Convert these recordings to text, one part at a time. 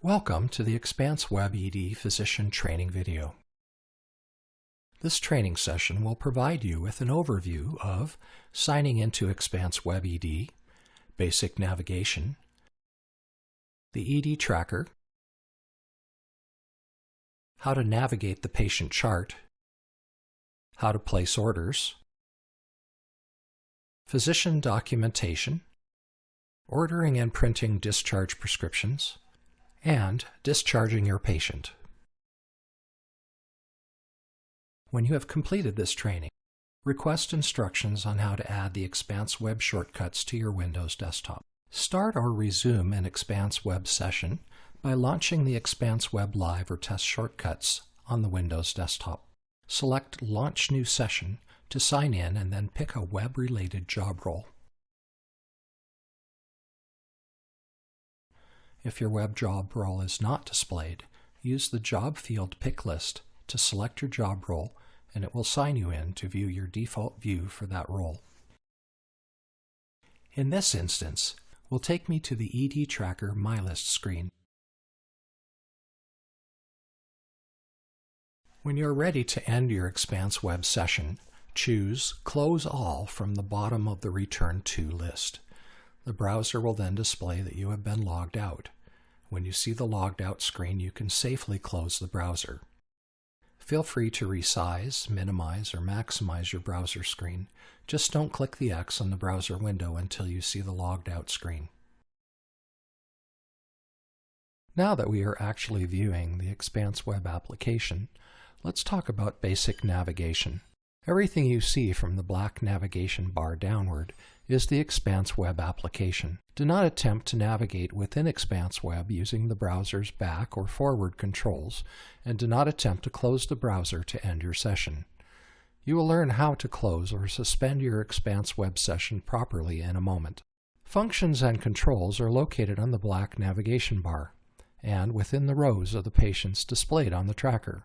Welcome to the Expanse Web ED Physician Training video. This training session will provide you with an overview of signing into Expanse Web ED, basic navigation, the ED tracker, how to navigate the patient chart, how to place orders, physician documentation, ordering and printing discharge prescriptions, and discharging your patient. When you have completed this training, request instructions on how to add the Expanse Web shortcuts to your Windows desktop. Start or resume an Expanse Web session by launching the Expanse Web Live or Test shortcuts on the Windows desktop. Select Launch New Session to sign in and then pick a web-related job role. If your web job role is not displayed, use the Job Field Pick List to select your job role, and it will sign you in to view your default view for that role. In this instance, will take me to the ED Tracker My List screen. When you're ready to end your Expanse Web session, choose Close All from the bottom of the Return To list. The browser will then display that you have been logged out. When you see the logged out screen, you can safely close the browser. Feel free to resize, minimize, or maximize your browser screen. Just don't click the X on the browser window until you see the logged out screen. Now that we are actually viewing the Expanse Web application, let's talk about basic navigation. Everything you see from the black navigation bar downward is the Expanse Web application. Do not attempt to navigate within Expanse Web using the browser's back or forward controls, and do not attempt to close the browser to end your session. You will learn how to close or suspend your Expanse Web session properly in a moment. Functions and controls are located on the black navigation bar and within the rows of the patients displayed on the tracker.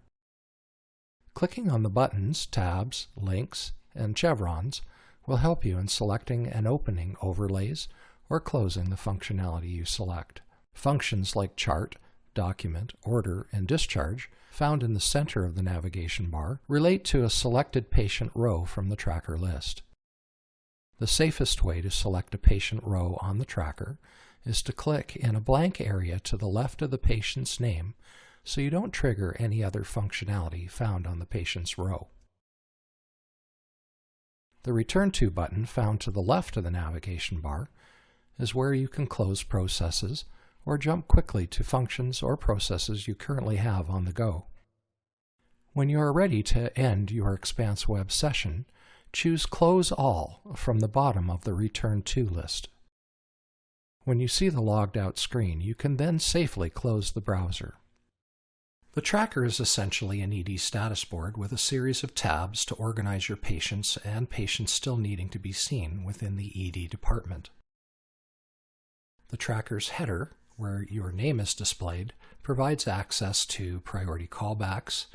Clicking on the buttons, tabs, links, and chevrons will help you in selecting and opening overlays or closing the functionality you select. Functions like chart, document, order, and discharge, found in the center of the navigation bar, relate to a selected patient row from the tracker list. The safest way to select a patient row on the tracker is to click in a blank area to the left of the patient's name so you don't trigger any other functionality found on the patient's row. The Return To button found to the left of the navigation bar is where you can close processes or jump quickly to functions or processes you currently have on the go. When you are ready to end your Expanse Web session, choose Close All from the bottom of the Return To list. When you see the logged out screen, you can then safely close the browser. The tracker is essentially an ED status board with a series of tabs to organize your patients and patients still needing to be seen within the ED department. The tracker's header, where your name is displayed, provides access to priority callbacks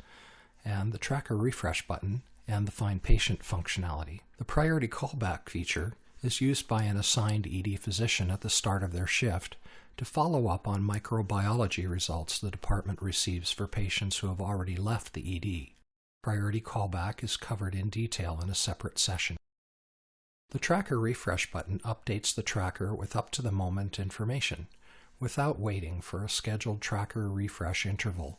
and the tracker refresh button and the Find Patient functionality. The priority callback feature is used by an assigned ED physician at the start of their shift to follow up on microbiology results the department receives for patients who have already left the ED. Priority callback is covered in detail in a separate session. The tracker refresh button updates the tracker with up-to-the-moment information without waiting for a scheduled tracker refresh interval.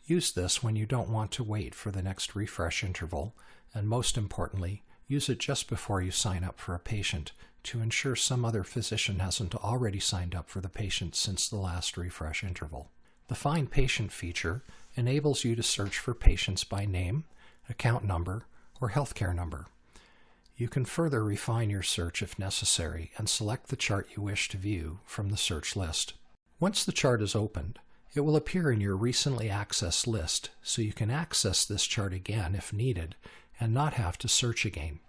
Use this when you don't want to wait for the next refresh interval, and most importantly, use it just before you sign up for a patient to ensure some other physician hasn't already signed up for the patient since the last refresh interval. The Find Patient feature enables you to search for patients by name, account number, or healthcare number. You can further refine your search if necessary and select the chart you wish to view from the search list. Once the chart is opened, it will appear in your recently accessed list, so you can access this chart again if needed and not have to search again.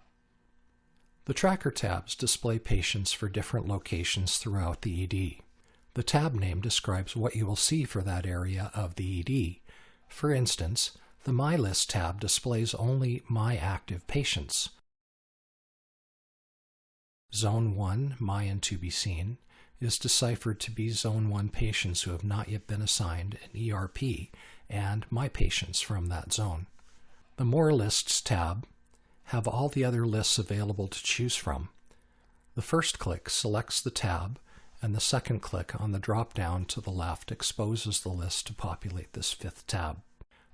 The tracker tabs display patients for different locations throughout the ED. The tab name describes what you will see for that area of the ED. For instance, the My List tab displays only My Active Patients. Zone 1, My and To Be Seen, is deciphered to be Zone 1 patients who have not yet been assigned an ERP and my patients from that zone. The More Lists tab have all the other lists available to choose from. The first click selects the tab, and the second click on the drop-down to the left exposes the list to populate this fifth tab.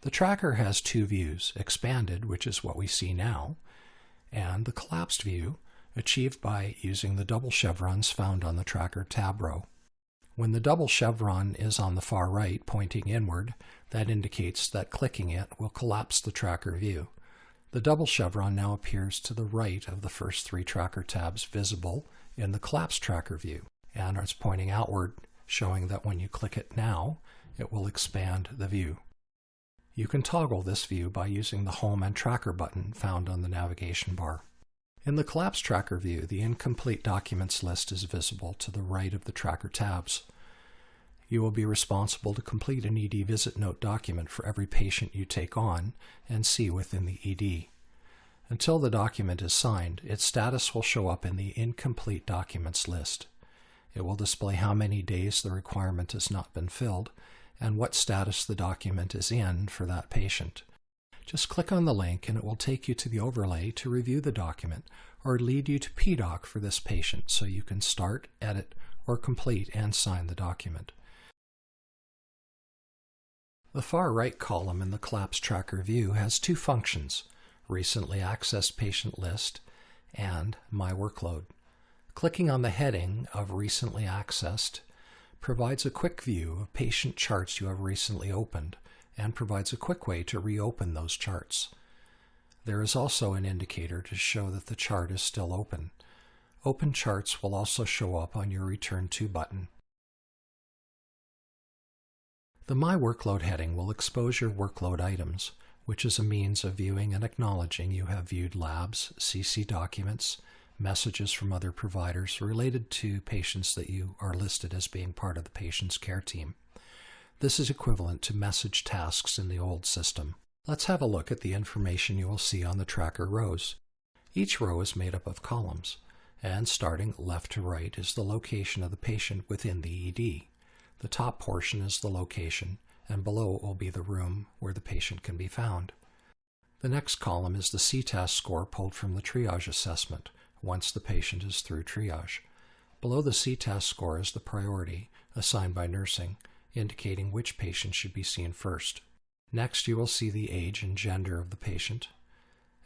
The tracker has two views, expanded, which is what we see now, and the collapsed view, achieved by using the double chevrons found on the tracker tab row. When the double chevron is on the far right, pointing inward, that indicates that clicking it will collapse the tracker view. The double chevron now appears to the right of the first three tracker tabs visible in the collapsed tracker view, and it's pointing outward, showing that when you click it now, it will expand the view. You can toggle this view by using the Home and Tracker button found on the navigation bar. In the collapsed tracker view, the incomplete documents list is visible to the right of the tracker tabs. You will be responsible to complete an ED visit note document for every patient you take on and see within the ED. Until the document is signed, its status will show up in the incomplete documents list. It will display how many days the requirement has not been filled and what status the document is in for that patient. Just click on the link and it will take you to the overlay to review the document or lead you to PDoc for this patient so you can start, edit, or complete and sign the document. The far right column in the collapsed tracker view has two functions, Recently Accessed Patient List and My Workload. Clicking on the heading of Recently Accessed provides a quick view of patient charts you have recently opened and provides a quick way to reopen those charts. There is also an indicator to show that the chart is still open. Open charts will also show up on your Return To button. The My Workload heading will expose your workload items, which is a means of viewing and acknowledging you have viewed labs, CC documents, messages from other providers related to patients that you are listed as being part of the patient's care team. This is equivalent to message tasks in the old system. Let's have a look at the information you will see on the tracker rows. Each row is made up of columns, and starting left to right is the location of the patient within the ED. The top portion is the location, and below will be the room where the patient can be found. The next column is the CTAS score pulled from the triage assessment once the patient is through triage. Below the CTAS score is the priority assigned by nursing, indicating which patient should be seen first. Next, you will see the age and gender of the patient.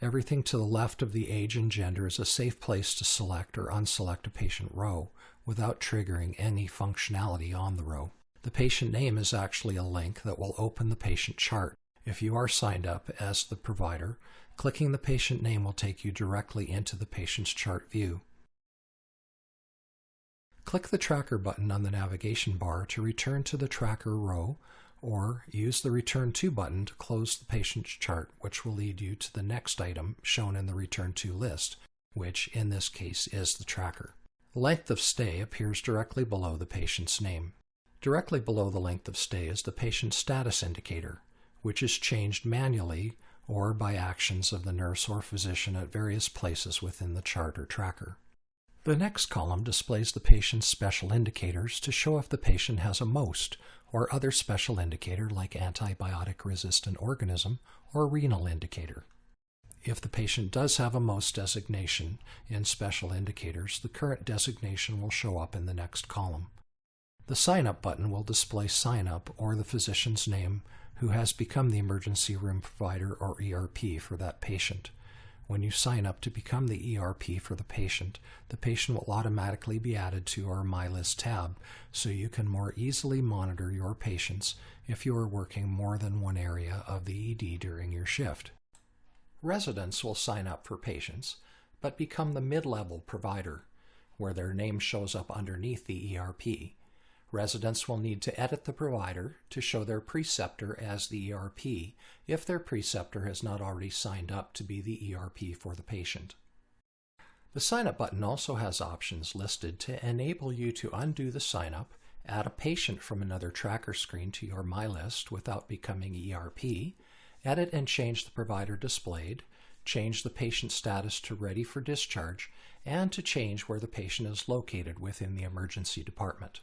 Everything to the left of the age and gender is a safe place to select or unselect a patient row without triggering any functionality on the row. The patient name is actually a link that will open the patient chart. If you are signed up as the provider, clicking the patient name will take you directly into the patient's chart view. Click the Tracker button on the navigation bar to return to the tracker row, or use the Return To button to close the patient's chart, which will lead you to the next item shown in the Return To list, which in this case is the tracker. Length of stay appears directly below the patient's name. Directly below the length of stay is the patient status indicator, which is changed manually or by actions of the nurse or physician at various places within the chart or tracker. The next column displays the patient's special indicators to show if the patient has a MOST or other special indicator like antibiotic-resistant organism or renal indicator. If the patient does have a MOST designation in special indicators, the current designation will show up in the next column. The Sign Up button will display Sign Up or the physician's name who has become the emergency room provider or ERP for that patient. When you sign up to become the ERP for the patient will automatically be added to our My List tab, so you can more easily monitor your patients if you are working more than one area of the ED during your shift. Residents will sign up for patients, but become the mid-level provider, where their name shows up underneath the ERP. Residents will need to edit the provider to show their preceptor as the ERP if their preceptor has not already signed up to be the ERP for the patient. The Sign Up button also has options listed to enable you to undo the sign up, add a patient from another tracker screen to your My List without becoming ERP, edit and change the provider displayed, change the patient status to ready for discharge, and to change where the patient is located within the emergency department.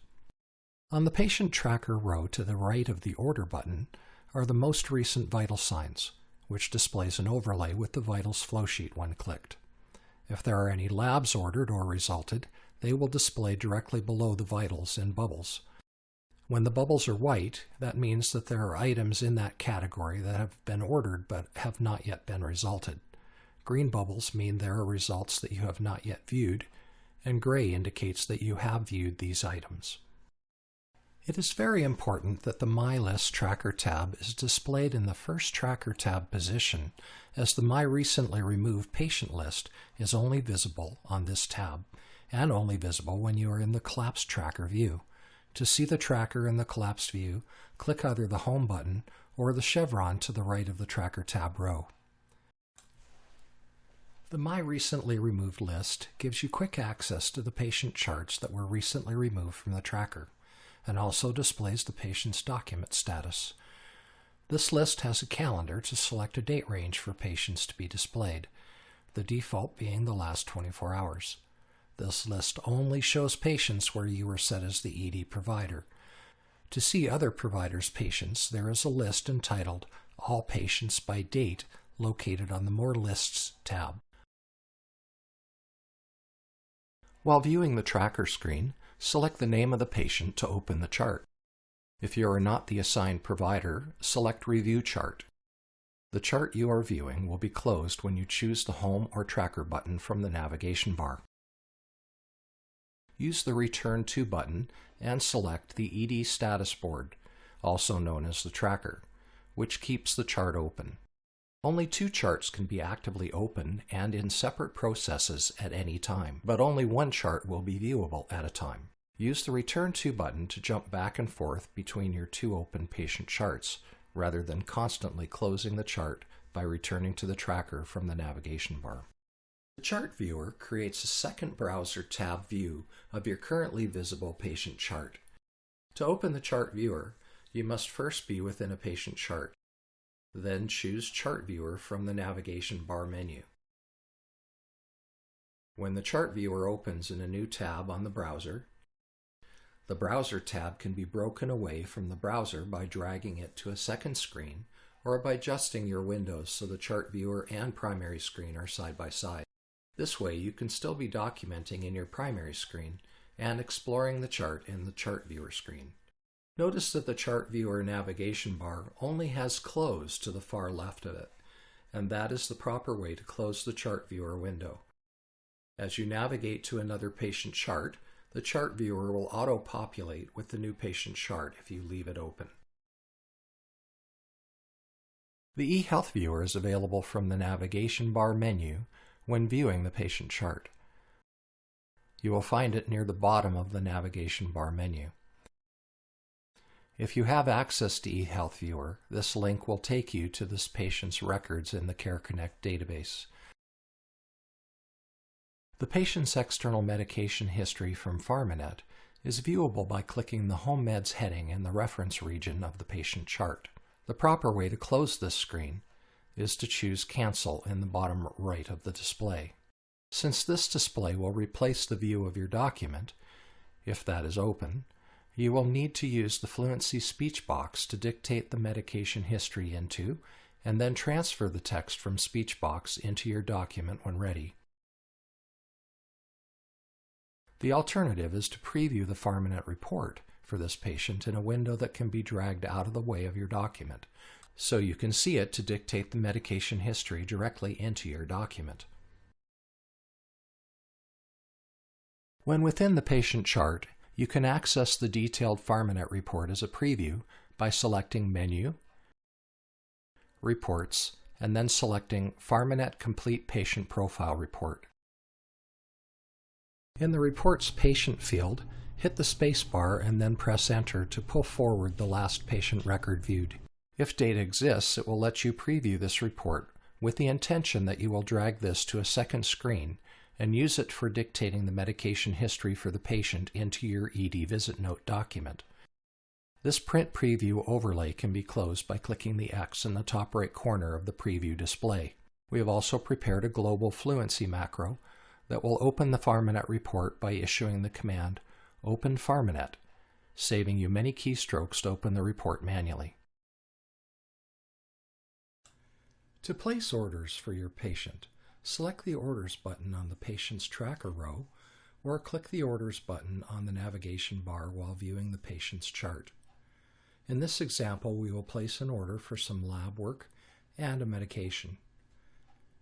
On the patient tracker row to the right of the Order button are the most recent vital signs, which displays an overlay with the vitals flowsheet when clicked. If there are any labs ordered or resulted, they will display directly below the vitals in bubbles. When the bubbles are white, that means that there are items in that category that have been ordered but have not yet been resulted. Green bubbles mean there are results that you have not yet viewed, and gray indicates that you have viewed these items. It is very important that the My List Tracker tab is displayed in the first Tracker tab position, as the My Recently Removed Patient list is only visible on this tab, and only visible when you are in the collapsed tracker view. To see the tracker in the collapsed view, click either the Home button or the chevron to the right of the Tracker tab row. The My Recently Removed list gives you quick access to the patient charts that were recently removed from the tracker, and also displays the patient's document status. This list has a calendar to select a date range for patients to be displayed, the default being the last 24 hours. This list only shows patients where you were set as the ED provider. To see other providers' patients, there is a list entitled All Patients by Date located on the More Lists tab. While viewing the tracker screen, select the name of the patient to open the chart. If you are not the assigned provider, select Review Chart. The chart you are viewing will be closed when you choose the Home or Tracker button from the navigation bar. Use the Return To button and select the ED status board, also known as the tracker, which keeps the chart open. Only 2 charts can be actively open and in separate processes at any time, but only 1 chart will be viewable at a time. Use the Return To button to jump back and forth between your 2 open patient charts, rather than constantly closing the chart by returning to the tracker from the navigation bar. The Chart Viewer creates a second browser tab view of your currently visible patient chart. To open the Chart Viewer, you must first be within a patient chart. Then choose Chart Viewer from the navigation bar menu. When the Chart Viewer opens in a new tab on the browser tab can be broken away from the browser by dragging it to a second screen or by adjusting your windows so the Chart Viewer and primary screen are side by side. This way you can still be documenting in your primary screen and exploring the chart in the Chart Viewer screen. Notice that the Chart Viewer navigation bar only has Close to the far left of it, and that is the proper way to close the Chart Viewer window. As you navigate to another patient chart, the Chart Viewer will auto-populate with the new patient chart if you leave it open. The eHealth Viewer is available from the navigation bar menu when viewing the patient chart. You will find it near the bottom of the navigation bar menu. If you have access to eHealth Viewer, this link will take you to this patient's records in the CareConnect database. The patient's external medication history from PharmaNet is viewable by clicking the Home Meds heading in the reference region of the patient chart. The proper way to close this screen is to choose Cancel in the bottom right of the display. Since this display will replace the view of your document, if that is open, you will need to use the Fluency speech box to dictate the medication history into, and then transfer the text from speech box into your document when ready. The alternative is to preview the PharmaNet report for this patient in a window that can be dragged out of the way of your document, so you can see it to dictate the medication history directly into your document. When within the patient chart, you can access the detailed PharmaNet report as a preview by selecting Menu, Reports, and then selecting PharmaNet Complete Patient Profile Report. In the Reports Patient field, hit the spacebar and then press Enter to pull forward the last patient record viewed. If data exists, it will let you preview this report with the intention that you will drag this to a second screen and use it for dictating the medication history for the patient into your ED Visit Note document. This print preview overlay can be closed by clicking the X in the top right corner of the preview display. We have also prepared a global fluency macro that will open the PharmaNet report by issuing the command Open PharmaNet, saving you many keystrokes to open the report manually. To place orders for your patient, select the Orders button on the patient's tracker row, or click the Orders button on the navigation bar while viewing the patient's chart. In this example, we will place an order for some lab work and a medication.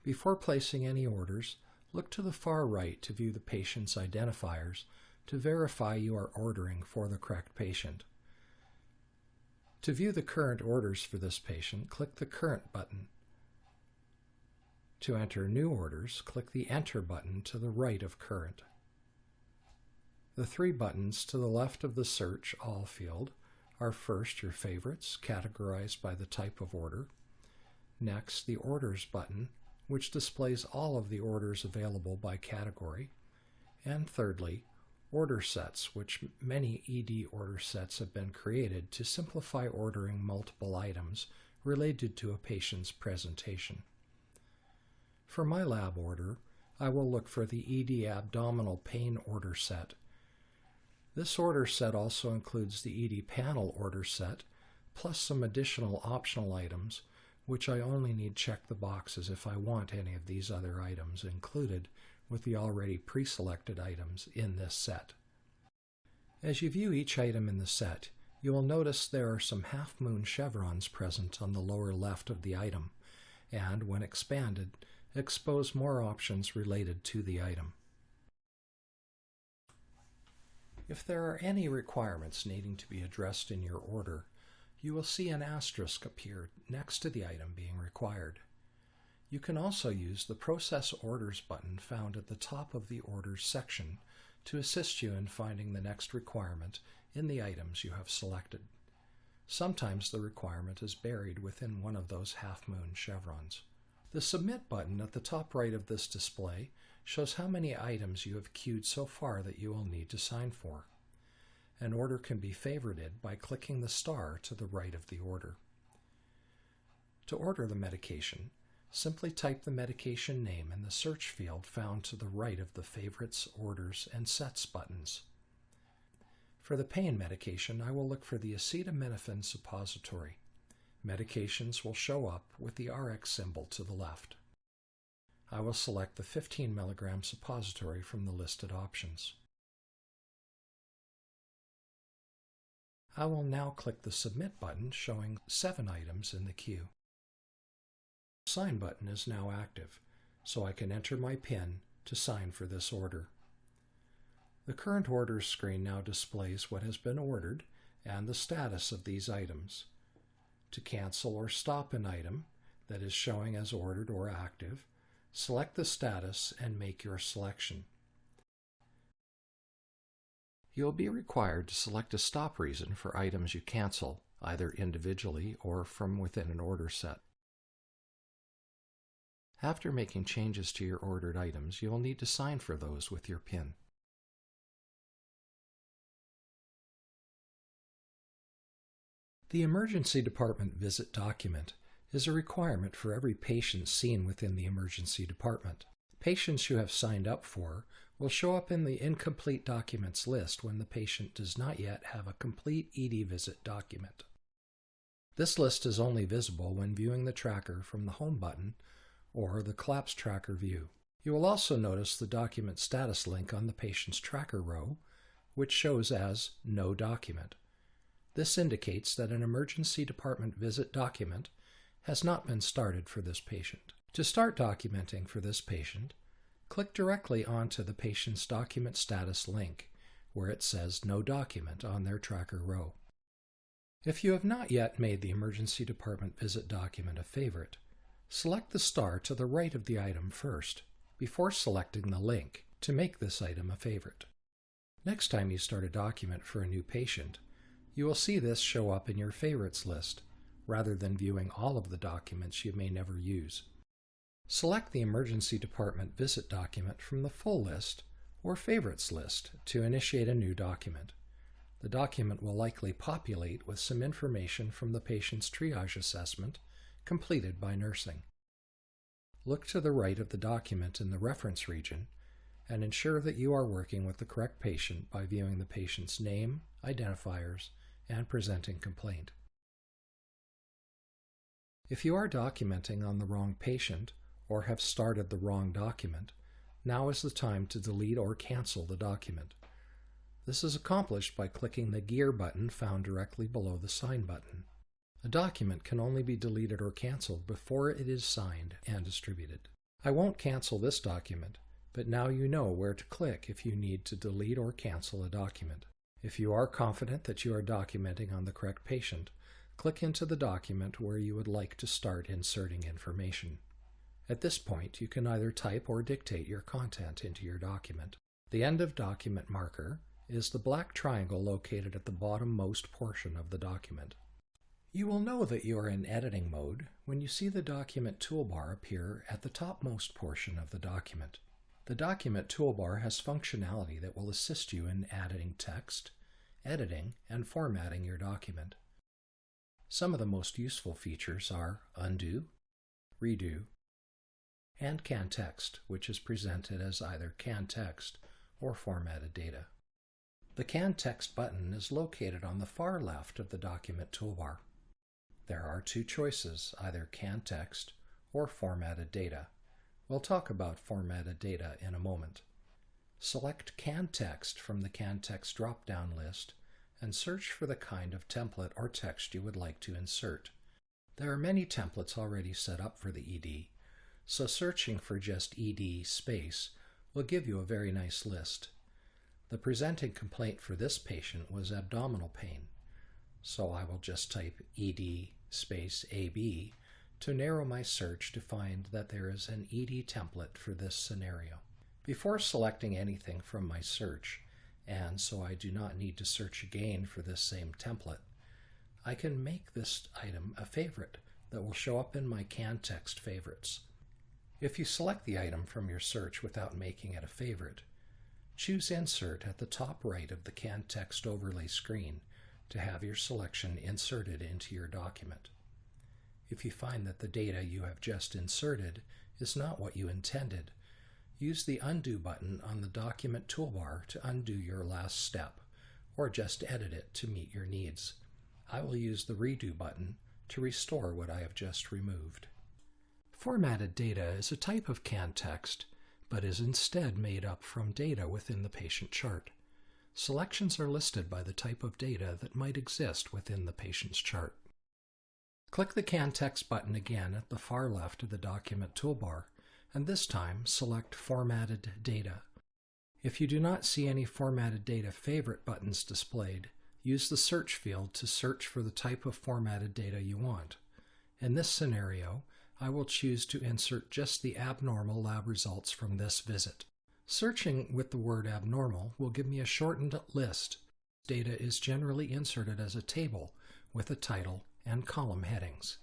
Before placing any orders, look to the far right to view the patient's identifiers to verify you are ordering for the correct patient. To view the current orders for this patient, click the Current button. To enter new orders, click the Enter button to the right of Current. The three buttons to the left of the Search All field are first your favorites, categorized by the type of order. Next, the Orders button, which displays all of the orders available by category. And thirdly, order sets, which many ED order sets have been created to simplify ordering multiple items related to a patient's presentation. For my lab order, I will look for the ED abdominal pain order set. This order set also includes the ED panel order set, plus some additional optional items, which I only need check the boxes if I want any of these other items included with the already pre-selected items in this set. As you view each item in the set, you will notice there are some half-moon chevrons present on the lower left of the item, and when expanded, expose more options related to the item. If there are any requirements needing to be addressed in your order, you will see an asterisk appear next to the item being required. You can also use the Process Orders button found at the top of the Orders section to assist you in finding the next requirement in the items you have selected. Sometimes the requirement is buried within one of those half-moon chevrons. The Submit button at the top right of this display shows how many items you have queued so far that you will need to sign for. An order can be favorited by clicking the star to the right of the order. To order the medication, simply type the medication name in the search field found to the right of the Favorites, Orders, and Sets buttons. For the pain medication, I will look for the acetaminophen suppository. Medications will show up with the RX symbol to the left. I will select the 15 mg suppository from the listed options. I will now click the Submit button showing 7 items in the queue. The Sign button is now active, so I can enter my PIN to sign for this order. The Current Orders screen now displays what has been ordered and the status of these items. To cancel or stop an item that is showing as ordered or active, select the status and make your selection. You will be required to select a stop reason for items you cancel, either individually or from within an order set. After making changes to your ordered items, you will need to sign for those with your PIN. The emergency department visit document is a requirement for every patient seen within the emergency department. Patients you have signed up for will show up in the incomplete documents list when the patient does not yet have a complete ED visit document. This list is only visible when viewing the tracker from the Home button or the Collapse Tracker view. You will also notice the document status link on the patient's tracker row, which shows as No Document. This indicates that an emergency department visit document has not been started for this patient. To start documenting for this patient, click directly onto the patient's document status link, where it says No Document on their tracker row. If you have not yet made the emergency department visit document a favorite, select the star to the right of the item first, before selecting the link to make this item a favorite. Next time you start a document for a new patient, you will see this show up in your favorites list, rather than viewing all of the documents you may never use. Select the emergency department visit document from the full list or favorites list to initiate a new document. The document will likely populate with some information from the patient's triage assessment completed by nursing. Look to the right of the document in the reference region and ensure that you are working with the correct patient by viewing the patient's name, identifiers, and presenting complaint. If you are documenting on the wrong patient or have started the wrong document, now is the time to delete or cancel the document. This is accomplished by clicking the gear button found directly below the sign button. A document can only be deleted or canceled before it is signed and distributed. I won't cancel this document, but now you know where to click if you need to delete or cancel a document. If you are confident that you are documenting on the correct patient, click into the document where you would like to start inserting information. At this point, you can either type or dictate your content into your document. The end of document marker is the black triangle located at the bottommost portion of the document. You will know that you are in editing mode when you see the document toolbar appear at the topmost portion of the document. The document toolbar has functionality that will assist you in adding text, editing, and formatting your document. Some of the most useful features are undo, redo, and can text, which is presented as either can text or formatted data. The can text button is located on the far left of the document toolbar. There are two choices, either can text or formatted data. We'll talk about formatted data in a moment. Select can text from the can text drop-down list and search for the kind of template or text you would like to insert. There are many templates already set up for the ED, so searching for just ED space will give you a very nice list. The presenting complaint for this patient was abdominal pain, so I will just type ED space AB to narrow my search to find that there is an ED template for this scenario. Before selecting anything from my search, and so I do not need to search again for this same template, I can make this item a favorite that will show up in my can text favorites. If you select the item from your search without making it a favorite, choose Insert at the top right of the can text overlay screen to have your selection inserted into your document. If you find that the data you have just inserted is not what you intended, use the Undo button on the document toolbar to undo your last step, or just edit it to meet your needs. I will use the Redo button to restore what I have just removed. Formatted data is a type of can text, but is instead made up from data within the patient chart. Selections are listed by the type of data that might exist within the patient's chart. Click the Can Text button again at the far left of the document toolbar, and this time select Formatted Data. If you do not see any Formatted Data favorite buttons displayed, use the search field to search for the type of formatted data you want. In this scenario, I will choose to insert just the abnormal lab results from this visit. Searching with the word abnormal will give me a shortened list. Data is generally inserted as a table with a title and column headings.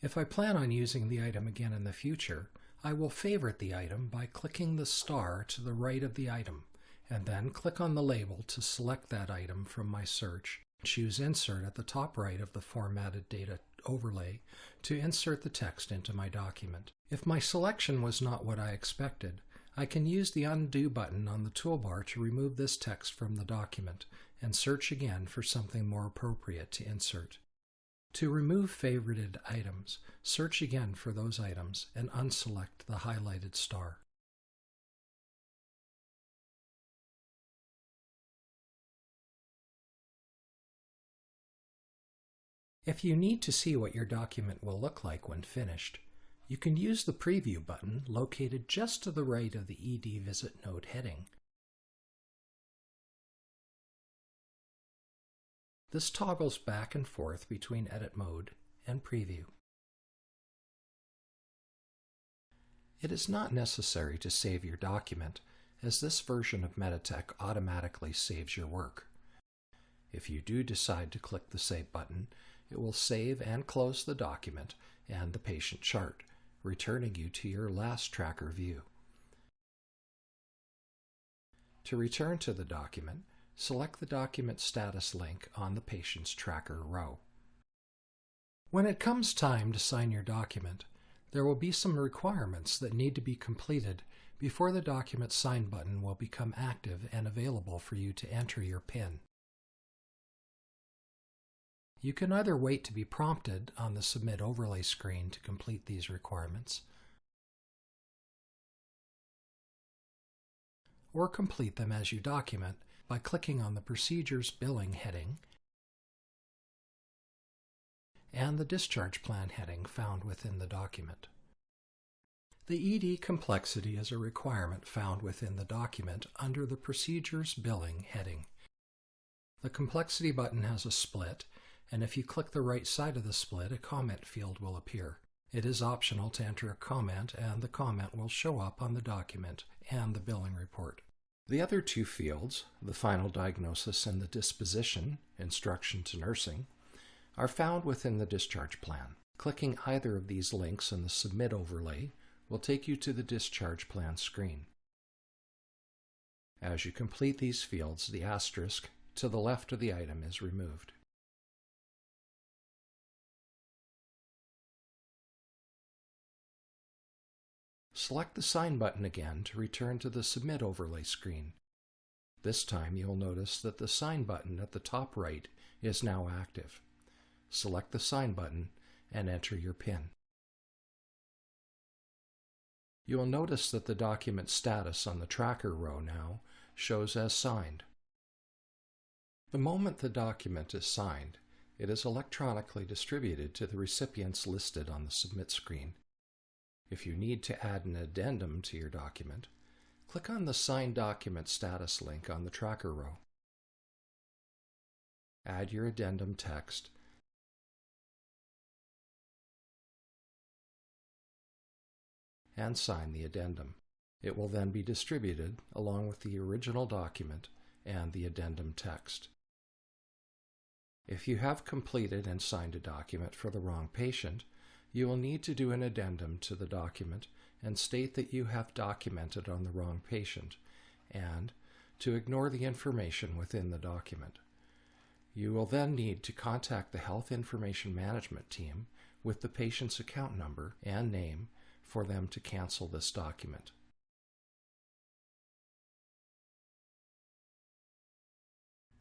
If I plan on using the item again in the future, I will favorite the item by clicking the star to the right of the item, and then click on the label to select that item from my search. Choose Insert at the top right of the Formatted Data overlay to insert the text into my document. If my selection was not what I expected, I can use the Undo button on the toolbar to remove this text from the document and search again for something more appropriate to insert. To remove favorited items, search again for those items and unselect the highlighted star. If you need to see what your document will look like when finished, you can use the Preview button located just to the right of the ED Visit Note heading. This toggles back and forth between Edit Mode and Preview. It is not necessary to save your document, as this version of Meditech automatically saves your work. If you do decide to click the Save button, it will save and close the document and the patient chart, returning you to your last tracker view. To return to the document, select the document status link on the patient's tracker row. When it comes time to sign your document, there will be some requirements that need to be completed before the document Sign button will become active and available for you to enter your PIN. You can either wait to be prompted on the Submit Overlay screen to complete these requirements, or complete them as you document by clicking on the Procedures Billing heading and the Discharge Plan heading found within the document. The ED complexity is a requirement found within the document under the Procedures Billing heading. The Complexity button has a split, and if you click the right side of the split, a comment field will appear. It is optional to enter a comment, and the comment will show up on the document and the billing report. The other two fields, the Final Diagnosis and the Disposition, Instruction to Nursing, are found within the Discharge Plan. Clicking either of these links in the Submit Overlay will take you to the Discharge Plan screen. As you complete these fields, the asterisk to the left of the item is removed. Select the Sign button again to return to the Submit Overlay screen. This time you'll notice that the Sign button at the top right is now active. Select the Sign button and enter your PIN. You will notice that the document status on the tracker row now shows as signed. The moment the document is signed, it is electronically distributed to the recipients listed on the Submit screen. If you need to add an addendum to your document, click on the Signed Document Status link on the tracker row. Add your addendum text and sign the addendum. It will then be distributed along with the original document and the addendum text. If you have completed and signed a document for the wrong patient, you will need to do an addendum to the document and state that you have documented on the wrong patient and to ignore the information within the document. You will then need to contact the Health Information Management team with the patient's account number and name for them to cancel this document.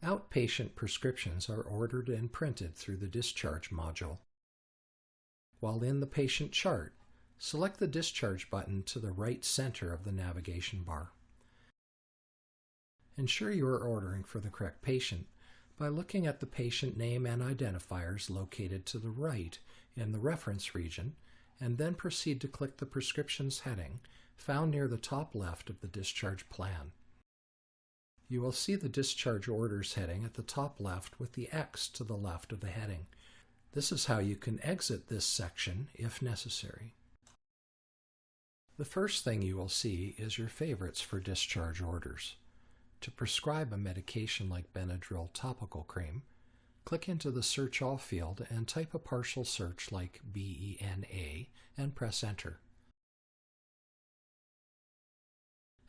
Outpatient prescriptions are ordered and printed through the Discharge module. While in the patient chart, select the Discharge button to the right center of the navigation bar. Ensure you are ordering for the correct patient by looking at the patient name and identifiers located to the right in the reference region, and then proceed to click the Prescriptions heading found near the top left of the Discharge Plan. You will see the Discharge Orders heading at the top left with the X to the left of the heading. This is how you can exit this section if necessary. The first thing you will see is your favorites for discharge orders. To prescribe a medication like Benadryl topical cream, click into the Search All field and type a partial search like BENA and press Enter.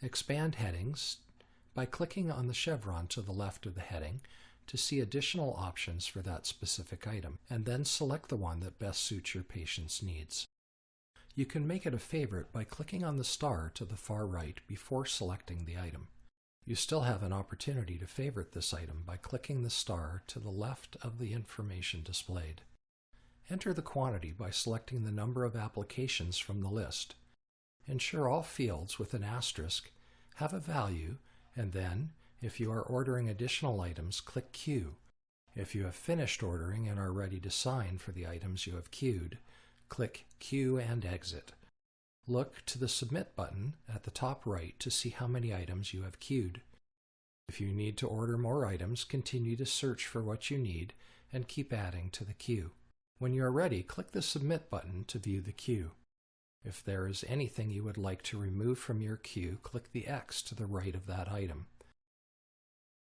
Expand headings by clicking on the chevron to the left of the heading to see additional options for that specific item, and then select the one that best suits your patient's needs. You can make it a favorite by clicking on the star to the far right before selecting the item. You still have an opportunity to favorite this item by clicking the star to the left of the information displayed. Enter the quantity by selecting the number of applications from the list. Ensure all fields with an asterisk have a value, and then, if you are ordering additional items, click Queue. If you have finished ordering and are ready to sign for the items you have queued, click Queue and Exit. Look to the Submit button at the top right to see how many items you have queued. If you need to order more items, continue to search for what you need and keep adding to the queue. When you are ready, click the Submit button to view the queue. If there is anything you would like to remove from your queue, click the X to the right of that item.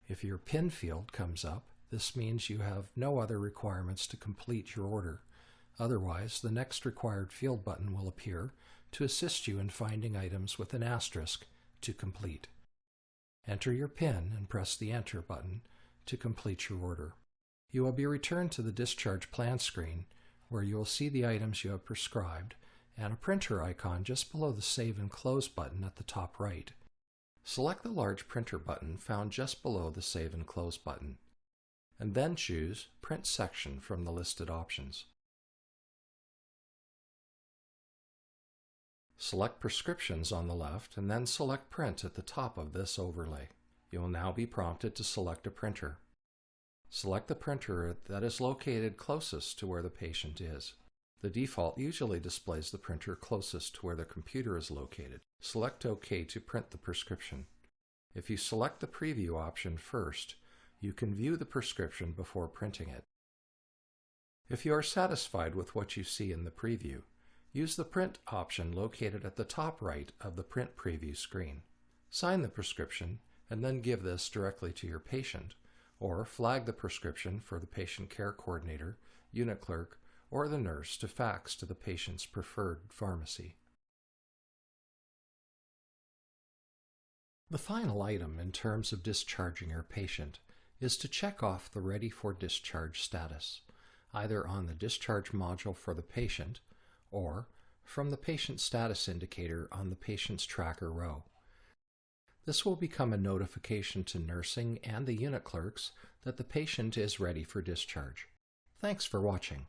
If your PIN field comes up, this means you have no other requirements to complete your order. Otherwise, the next required field button will appear to assist you in finding items with an asterisk to complete. Enter your PIN and press the Enter button to complete your order. You will be returned to the Discharge Plan screen, where you will see the items you have prescribed and a printer icon just below the Save and Close button at the top right. Select the large printer button found just below the Save and Close button, and then choose Print Section from the listed options. Select Prescriptions on the left and then select Print at the top of this overlay. You will now be prompted to select a printer. Select the printer that is located closest to where the patient is. The default usually displays the printer closest to where the computer is located. Select OK to print the prescription. If you select the Preview option first, you can view the prescription before printing it. If you are satisfied with what you see in the preview, use the Print option located at the top right of the Print Preview screen. Sign the prescription and then give this directly to your patient, or flag the prescription for the patient care coordinator, unit clerk, or the nurse to fax to the patient's preferred pharmacy. The final item in terms of discharging your patient is to check off the Ready for Discharge status, either on the discharge module for the patient or from the patient status indicator on the patient's tracker row. This will become a notification to nursing and the unit clerks that the patient is ready for discharge. Thanks for watching.